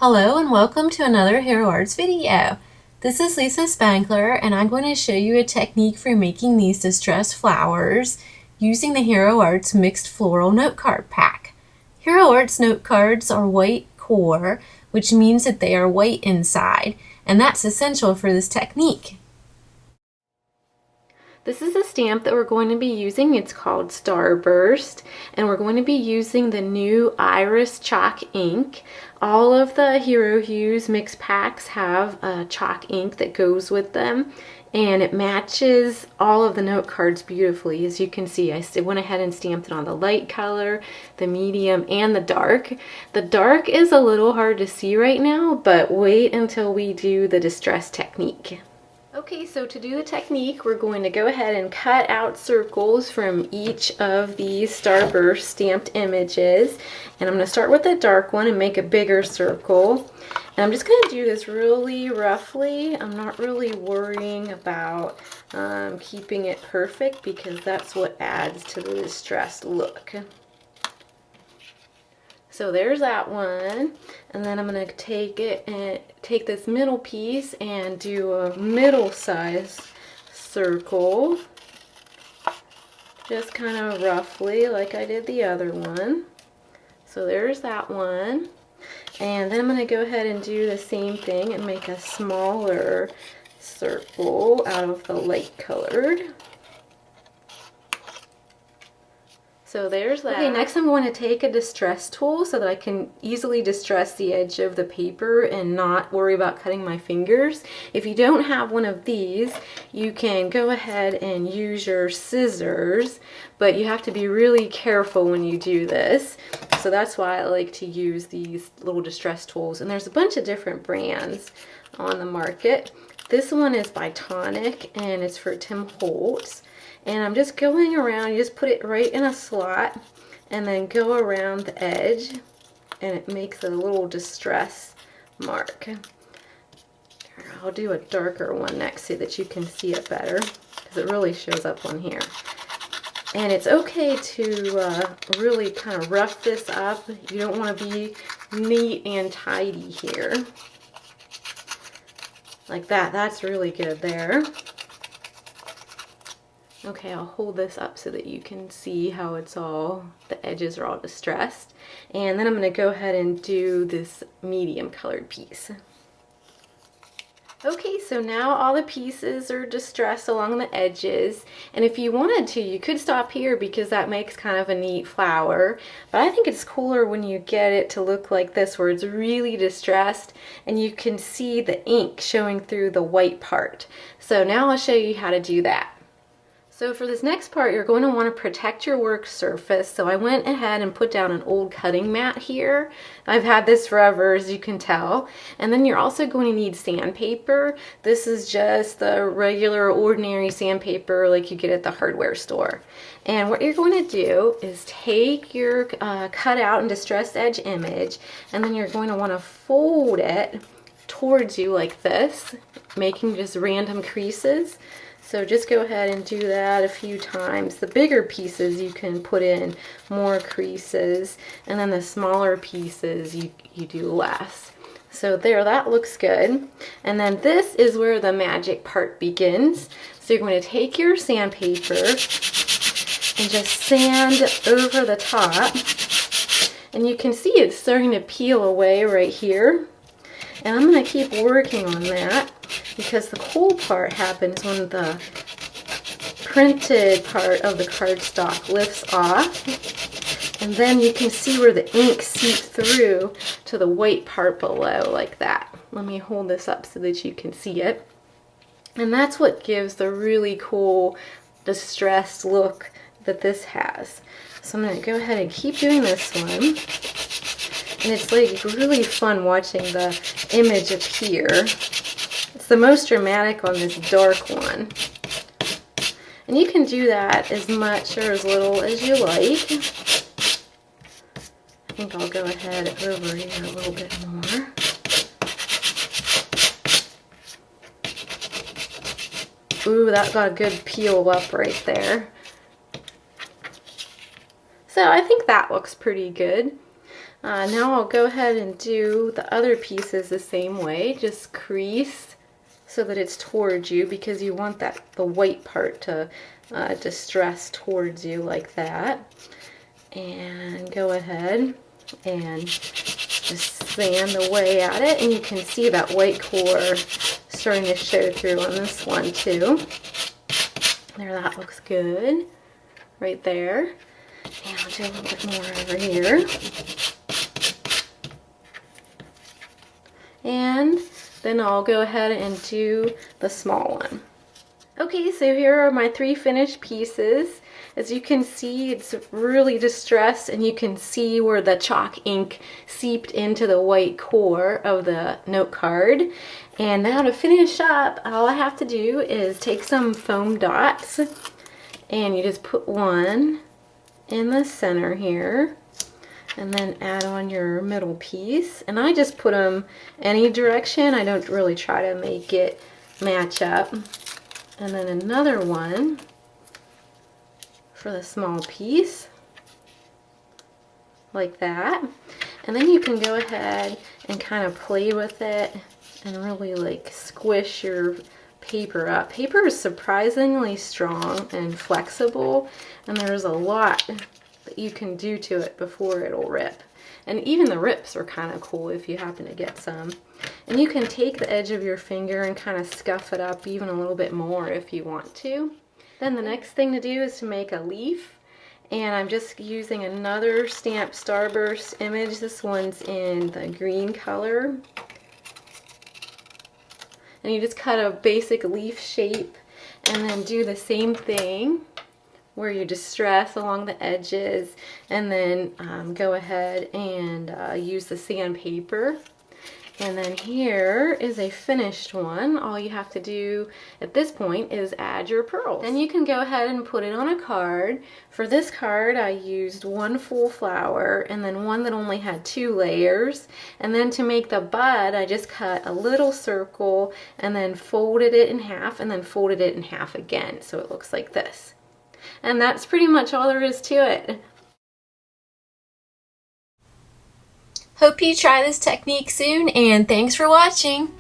Hello and welcome to another Hero Arts video. This is Lisa Spangler and I'm going to show you a technique for making these distressed flowers using the Hero Arts Mixed Floral Note Card Pack. Hero Arts note cards are white core, which means that they are white inside, and that's essential for this technique. This is a stamp that we're going to be using. It's called Starburst, and we're going to be using the new Iris chalk ink. All of the Hero Hues mix packs have a chalk ink that goes with them, and it matches all of the note cards beautifully. As you can see, I went ahead and stamped it on the light color, the medium, and the dark. The dark is a little hard to see right now, but wait until we do the distress technique. Okay, so to do the technique, we're going to go ahead and cut out circles from each of these Starburst stamped images. And I'm going to start with the dark one and make a bigger circle. And I'm just going to do this really roughly. I'm not really worrying about keeping it perfect because that's what adds to the distressed look. So there's that one, and then I'm going to take it and take this middle piece and do a middle size circle, just kind of roughly like I did the other one. So there's that one, and then I'm going to go ahead and do the same thing and make a smaller circle out of the light colored. So there's that. Okay, next I'm going to take a distress tool so that I can easily distress the edge of the paper and not worry about cutting my fingers. If you don't have one of these, you can go ahead and use your scissors, but you have to be really careful when you do this. So that's why I like to use these little distress tools. And there's a bunch of different brands on the market. This one is by Tonic and it's for Tim Holtz. And I'm just going around, you just put it right in a slot and then go around the edge and it makes a little distress mark. I'll do a darker one next so that you can see it better because it really shows up on here. And it's okay to really kind of rough this up. You don't want to be neat and tidy here. Like that, that's really good there. Okay, I'll hold this up so that you can see how it's all, the edges are all distressed. And then I'm going to go ahead and do this medium colored piece. Okay, so now all the pieces are distressed along the edges. And if you wanted to, you could stop here because that makes kind of a neat flower. But I think it's cooler when you get it to look like this, where it's really distressed and you can see the ink showing through the white part. So now I'll show you how to do that. So for this next part, you're going to want to protect your work surface. So I went ahead and put down an old cutting mat here. I've had this forever, as you can tell. And then you're also going to need sandpaper. This is just the regular, ordinary sandpaper like you get at the hardware store. And what you're going to do is take your cut out and distressed edge image, and then you're going to want to fold it towards you like this, making just random creases. So just go ahead and do that a few times. The bigger pieces you can put in more creases, and then the smaller pieces you do less. So there, that looks good. And then this is where the magic part begins. So you're going to take your sandpaper and just sand over the top. And you can see it's starting to peel away right here. And I'm going to keep working on that, because the cool part happens when the printed part of the cardstock lifts off, and then you can see where the ink seeps through to the white part below like that. Let me hold this up so that you can see it. And that's what gives the really cool distressed look that this has. So I'm going to go ahead and keep doing this one. And it's like really fun watching the image appear. It's the most dramatic on this dark one. And you can do that as much or as little as you like. I think I'll go ahead over here a little bit more. Ooh, that got a good peel up right there. So I think that looks pretty good. Now I'll go ahead and do the other pieces the same way. Just crease so that it's towards you, because you want the white part to distress towards you like that. And go ahead and just sand away at it, and you can see that white core starting to show through on this one too. There, that looks good right there. And I'll do a little bit more over here. And then I'll go ahead and do the small one. Okay, so here are my 3 finished pieces. As you can see, it's really distressed, and you can see where the chalk ink seeped into the white core of the note card. And now to finish up, all I have to do is take some foam dots, and you just put one in the center here, and then add on your middle piece. And I just put them any direction. I don't really try to make it match up. And then another one for the small piece, like that. And then you can go ahead and kind of play with it and really like squish your paper up. Paper is surprisingly strong and flexible, and there's a lot that you can do to it before it'll rip. And even the rips are kind of cool if you happen to get some. And you can take the edge of your finger and kind of scuff it up even a little bit more if you want to. Then the next thing to do is to make a leaf. And I'm just using another Stamp Starburst image. This one's in the green color. And you just cut a basic leaf shape and then do the same thing where you distress along the edges, and then go ahead and use the sandpaper. And then here is a finished one. All you have to do at this point is add your pearls. Then you can go ahead and put it on a card. For this card, I used 1 full flower and then one that only had 2 layers. And then to make the bud, I just cut a little circle and then folded it in half and then folded it in half again, so it looks like this. And that's pretty much all there is to it. Hope you try this technique soon, and thanks for watching.